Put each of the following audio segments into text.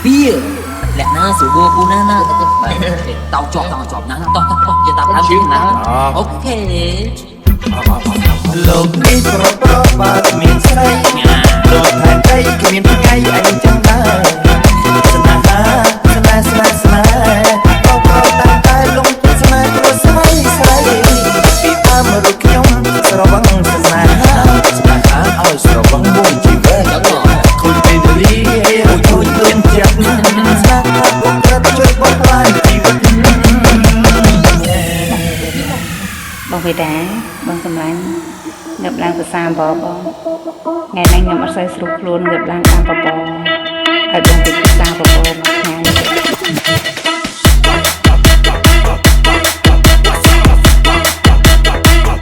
bia lẹ na sự vô cu na tao chọn na tao giờ tao làm chuyện na ok លោកនេះប្រប្របាត់មានស្រីលោកថែមដីគ្មានថ្ងៃអីចឹងដែរស្នេហាស្នេហ៍បបតាំងតែលងស្នេហ៍ព្រោះស្រីពីតាមរូបខ្ញុំស្រវឹងស្នេហាឲ្យស្រវឹងមួយជីវិតគុយពេលវេលាជួយទួនចិត្តស្នេហាបងត្រូវជួយបងខ្លាយជីវិតបងវេដាបងសម្លាញ់ងើបឡើងភាសាបបថ្ងៃនេះខ្ញុំអត់សូវស្រួលខ្លួនងើបឡើងតាមបបហើយបងពីភាសាបបមួយថ្ងៃ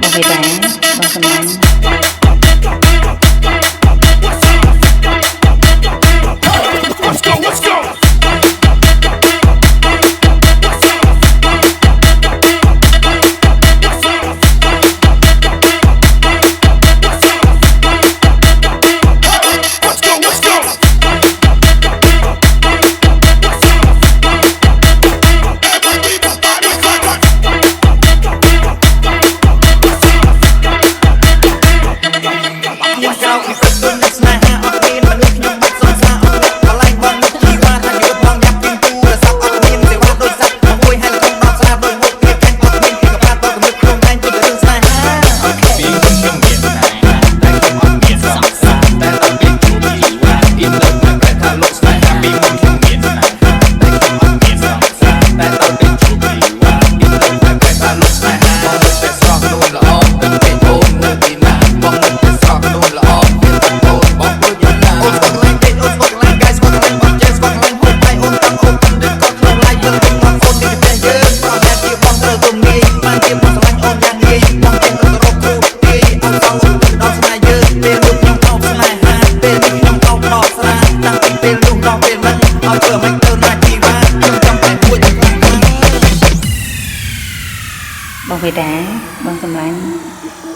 បងវេដាបងសម្លាញ់បងវេដាបងសម្លាញ់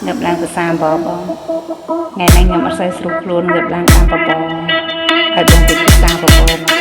ងើបឡើងភាសាបបថ្ងៃនេះខ្ញុំអត់សូវស្រួលខ្លួនងើបឡើងតាមបបហើយបងពីភាសាបប